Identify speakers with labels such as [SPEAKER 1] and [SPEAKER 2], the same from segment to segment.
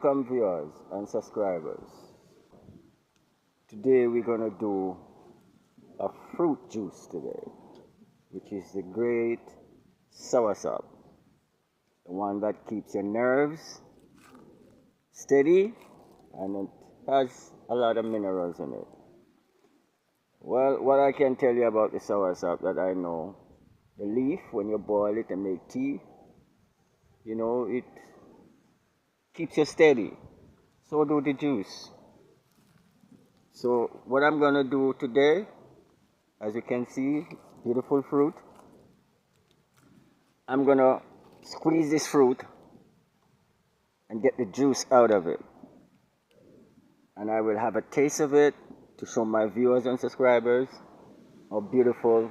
[SPEAKER 1] Welcome viewers and subscribers. Today we're gonna do a fruit juice today, which is the great Soursop, the one that keeps your nerves steady and it has a lot of minerals in it. Well, what I can tell you about the Soursop that I know, the leaf, when you boil it and make tea, you know, it keeps you steady. So do the juice. So what I'm gonna do today, as you can see, beautiful fruit. I'm gonna squeeze this fruit and get the juice out of it. And I will have a taste of it to show my viewers and subscribers how beautiful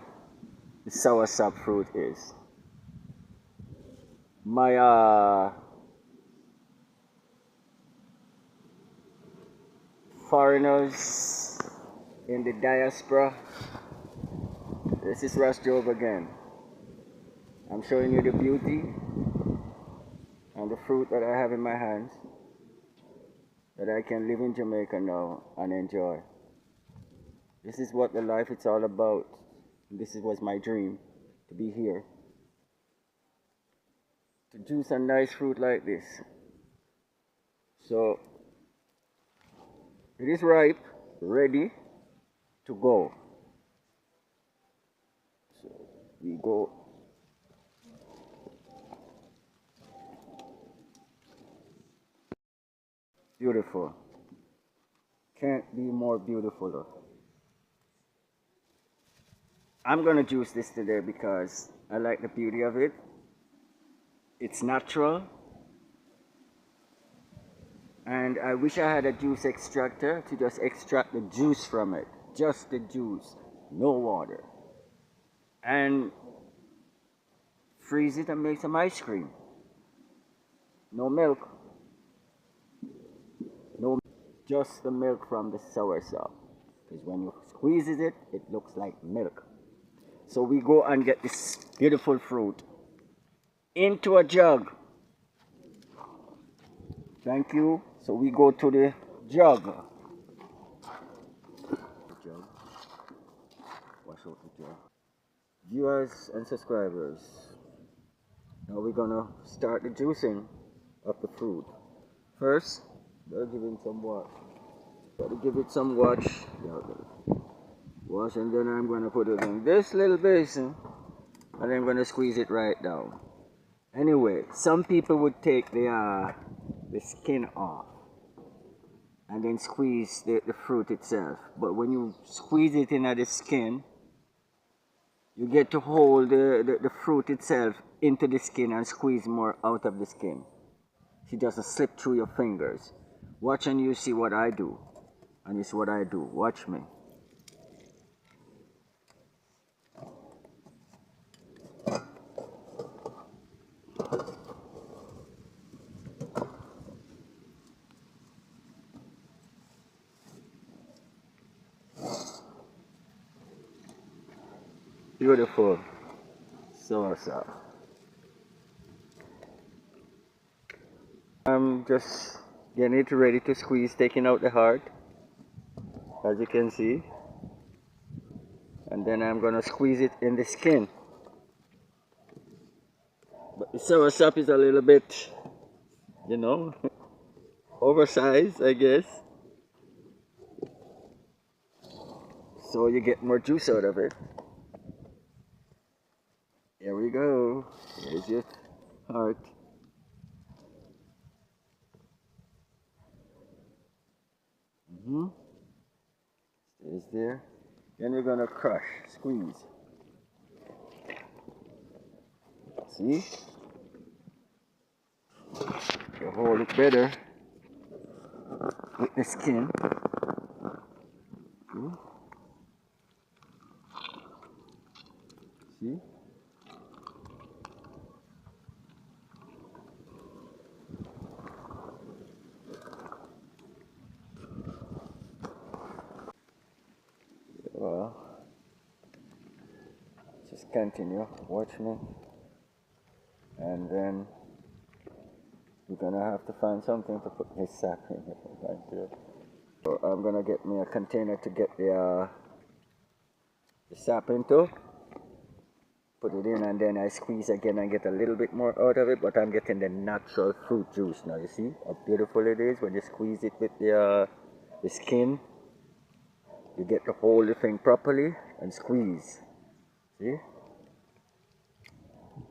[SPEAKER 1] the Soursop fruit is. My foreigners in the diaspora, this is Rasta again. I'm showing you the beauty and the fruit that I have in my hands, that I can live in Jamaica now and enjoy. This is what the life it's all about. This was my dream, to be here, to juice a nice fruit like this. So it is ripe, ready to go. So we go. Beautiful. Can't be more beautiful. I'm gonna juice this today because I like the beauty of it. It's natural. And I wish I had a juice extractor to just extract the juice from it. Just the juice, no water. And freeze it and make some ice cream. No milk. No, just the milk from the Soursop. Because when you squeeze it, it looks like milk. So we go and get this beautiful fruit into a jug. Thank you. So we go to the jug. Wash out the jug. Viewers and subscribers, now we're gonna start the juicing of the fruit. First, gotta give it some water. Gotta give it some wash. Wash, and then I'm gonna put it in this little basin, and I'm gonna squeeze it right down. Anyway, some people would take the skin off and then squeeze the fruit itself. But when you squeeze it in at the skin, you get to hold the fruit itself into the skin and squeeze more out of the skin. It doesn't slip through your fingers. Watch and you see what I do. And it's what I do. Watch me. Beautiful Soursop. I'm just getting it ready to squeeze, taking out the heart, as you can see. And then I'm gonna squeeze it in the skin. But the Soursop is a little bit, you know, oversized, I guess. So you get more juice out of it. Here we go. Here's your heart. Stays there. Then we're gonna crush, squeeze. See? You hold it better with the skin. See? Well, just continue, watch me, and then we're gonna have to find something to put this sap in here right there. So I'm gonna get me a container to get the sap into. Put it in and then I squeeze again and get a little bit more out of it, but I'm getting the natural fruit juice now. You see how beautiful it is when you squeeze it with the skin. You get to hold the thing properly and squeeze. See?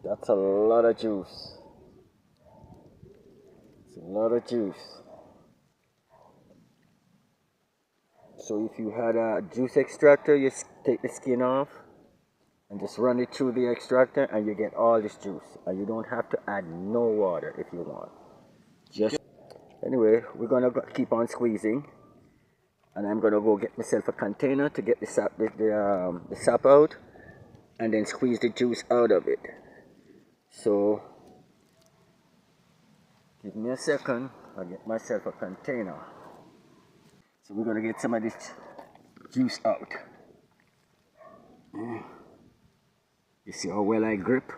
[SPEAKER 1] That's a lot of juice. It's a lot of juice. So if you had a juice extractor, you take the skin off and just run it through the extractor and you get all this juice. And you don't have to add no water if you want. Just anyway, we're gonna keep on squeezing. And I'm gonna go get myself a container to get the sap out and then squeeze the juice out of it. So give me a second, I'll get myself a container. So we're gonna get some of this juice out. You see how well I grip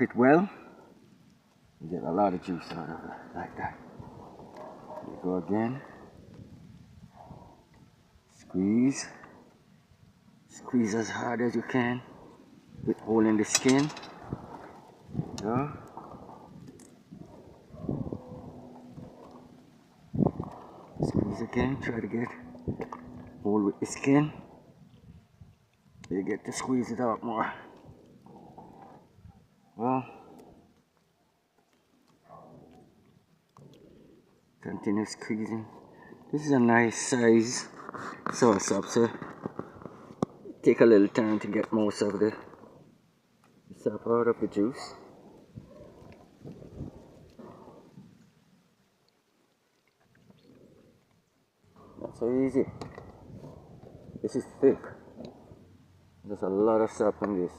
[SPEAKER 1] it well. You get a lot of juice out of it, like that. Here you go again. Squeeze. Squeeze as hard as you can, with holding the skin. There you go. Squeeze again, try to get hold with the skin. You get to squeeze it out more. Well, continue squeezing. This is a nice size soursop, so take a little time to get most of the sap out of the juice. Not so easy. This is thick. There's a lot of sap in this.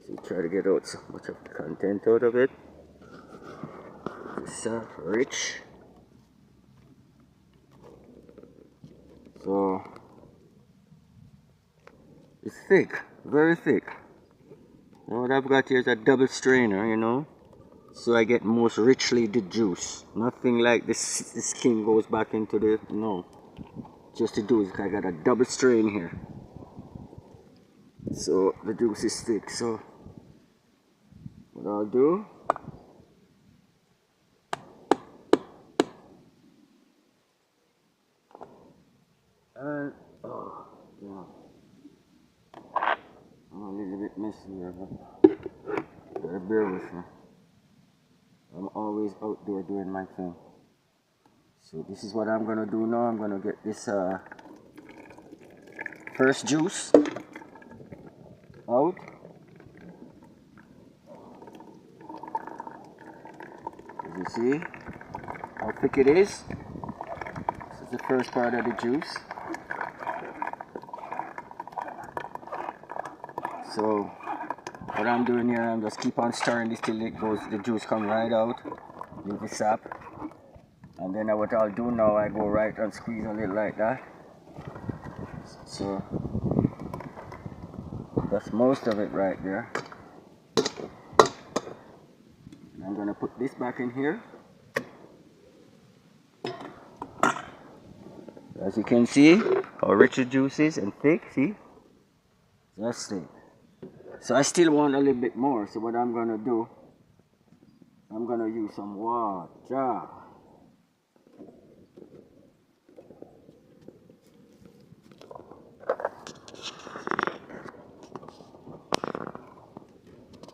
[SPEAKER 1] So try to get out so much of the content out of it. The sap rich. So it's thick, very thick. Now what I've got here is a double strainer, you know, so I get most richly the juice. Nothing like this, the skin goes back into the, no. Just to do is I got a double strain here. So the juice is thick, so what I'll do, and oh yeah, I'm a little bit messy here, but gotta bear with me. I'm always out there doing my thing. So this is what I'm gonna do now. I'm gonna get this first juice out. As you see how thick it is. This is the first part of the juice. So what I'm doing here, I'm just keep on stirring this till it goes, the juice come right out. Leave the sap. And then what I'll do now, I go right and squeeze on it like that. So that's most of it right there. I'm gonna put this back in here. As you can see, how rich the juice is and thick, see? Just thick. So I still want a little bit more, so what I'm gonna do, I'm gonna use some water.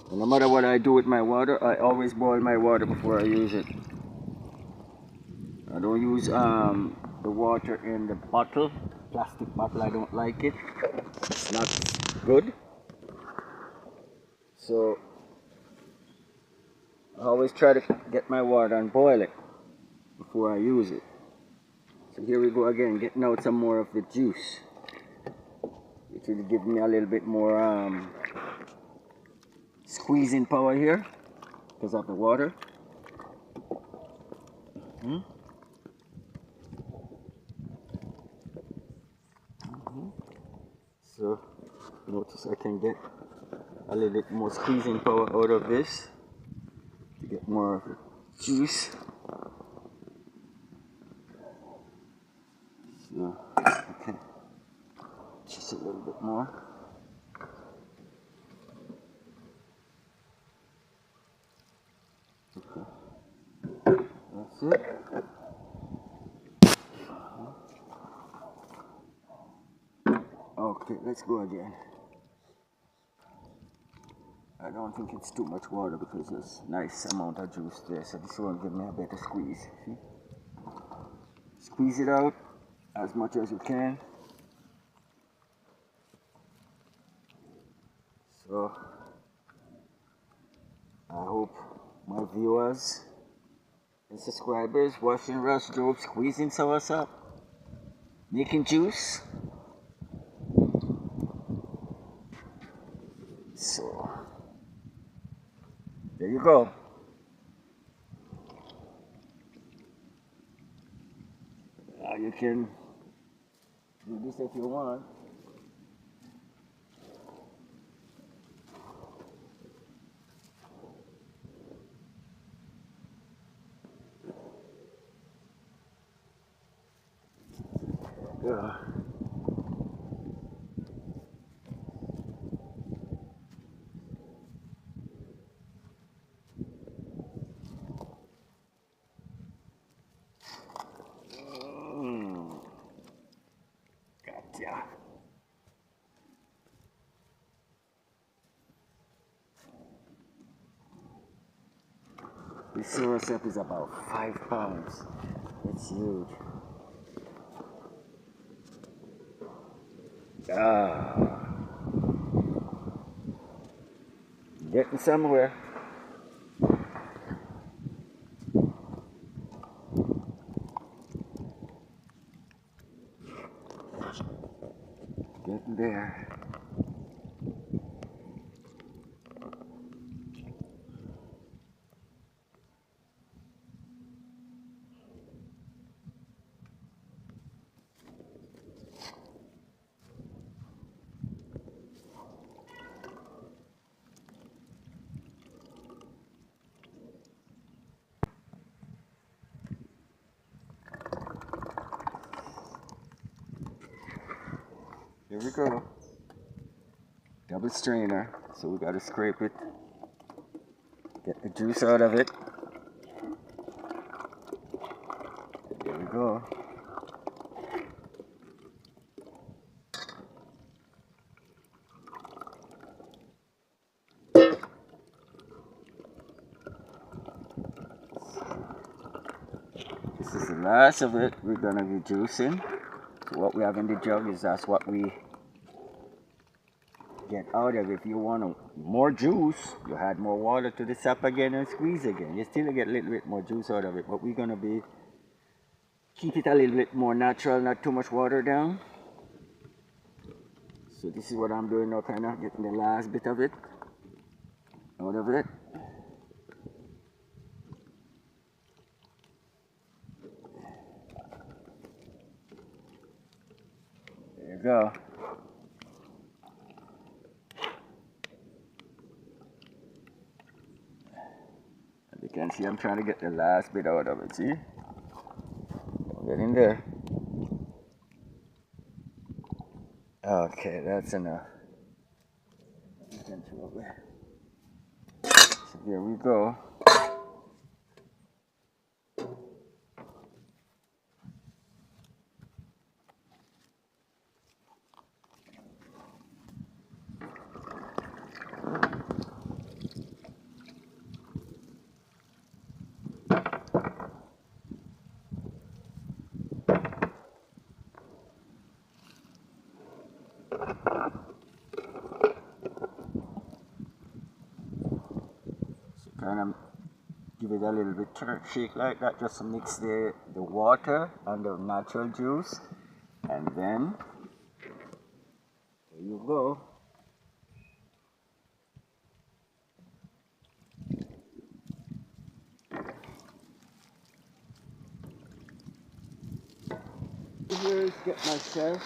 [SPEAKER 1] And no matter what I do with my water, I always boil my water before I use it. I don't use the water in the bottle, plastic bottle. I don't like it. It's not good. So I always try to get my water and boil it before I use it. So here we go again, getting out some more of the juice. It will give me a little bit more squeezing power here because of the water. So notice I can get a little bit more squeezing power out of this to get more juice. So, okay, just a little bit more. Okay, that's it. Okay, let's go again. I don't think it's too much water because there's nice amount of juice there, so this won't give me a better squeeze. See? Squeeze it out as much as you can. So I hope my viewers and subscribers watching Rush Job squeezing Soursop, making juice. So there you go. You can do this if you want. Yeah. Gotcha. This Soursop is about 5 pounds. It's huge. Getting somewhere. Getting there. Here we go. Double strainer. So we gotta scrape it. Get the juice out of it. There we go. This is the last of it. We're gonna be juicing. So what we have in the jug is that's what we get out of it. If you want more juice, you add more water to the sap again and squeeze again. You still get a little bit more juice out of it, but we're gonna be keep it a little bit more natural, not too much water down. So this is what I'm doing now, kind of getting the last bit of it out of it. There you go. As you can see, I'm trying to get the last bit out of it, see? Get in there. Okay, that's enough. So here we go. Kind of give it a little bit shake like that just to mix the water and the natural juice, and then there you go. Here's get myself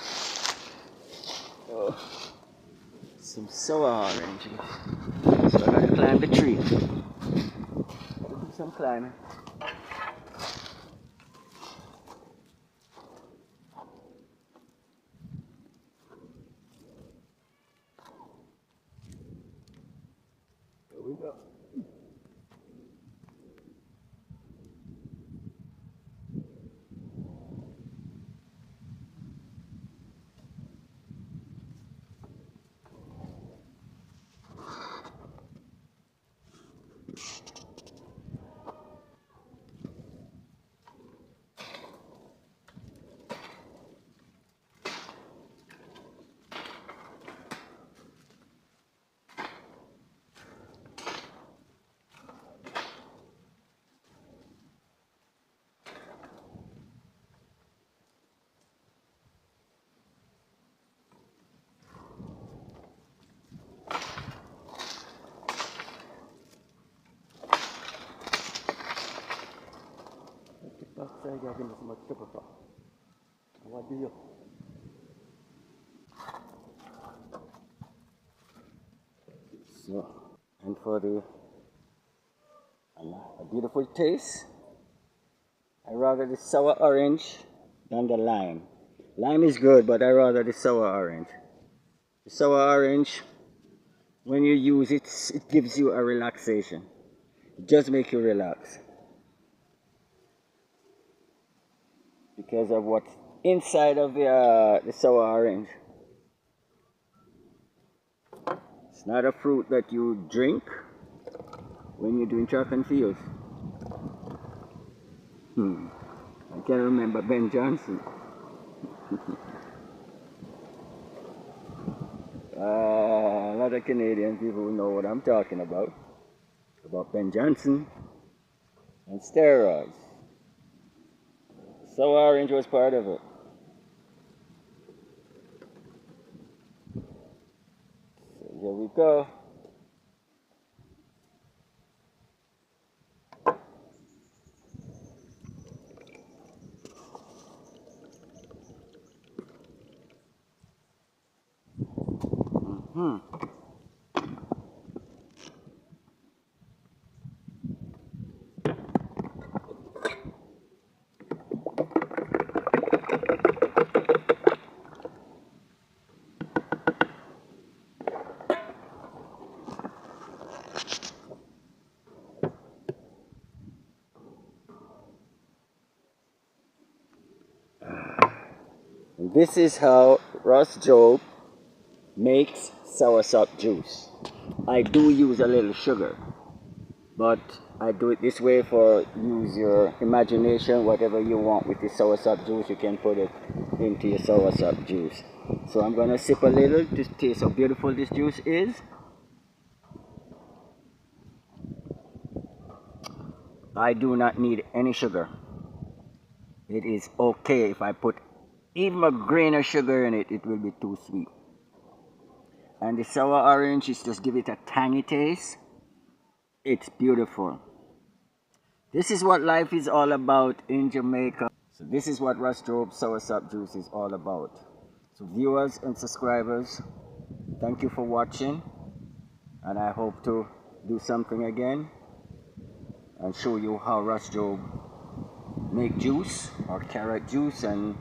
[SPEAKER 1] some sour oranges. So I gotta climb the tree. Gotta do some climbing. Here we go. What do you? So, and for the a beautiful taste, I rather the sour orange than the lime. Lime is good, but I rather the sour orange. The sour orange, when you use it, it gives you a relaxation. It just makes you relax because of what's inside of the sour orange. It's not a fruit that you drink when you're doing track and field. I can remember Ben Johnson. A lot of Canadian people know what I'm talking about Ben Johnson and steroids. Sour orange was part of it. So here we go. And this is how Rastafarian makes soursop juice. I do use a little sugar, but I do it this way for use your imagination. Whatever you want with the soursop juice, you can put it into your soursop juice. So I'm gonna sip a little to taste how beautiful this juice is. I do not need any sugar. It is okay if I put even a grain of sugar in it, it will be too sweet. And the sour orange is just give it a tangy taste. It's beautiful. This is what life is all about in Jamaica. So this is what Rastafarian soursop juice is all about. So viewers and subscribers, thank you for watching, and I hope to do something again and show you how Rastafarian make juice or carrot juice and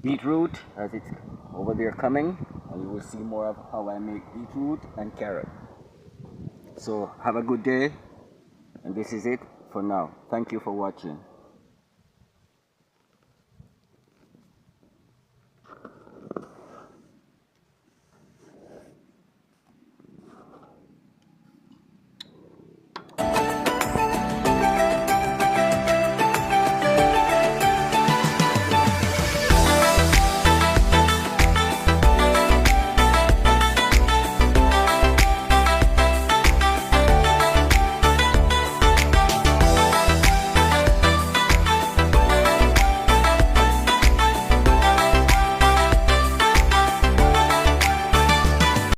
[SPEAKER 1] beetroot as it's over there coming, and you will see more of how I make beetroot and carrot. So have a good day, and this is it for now. Thank you for watching.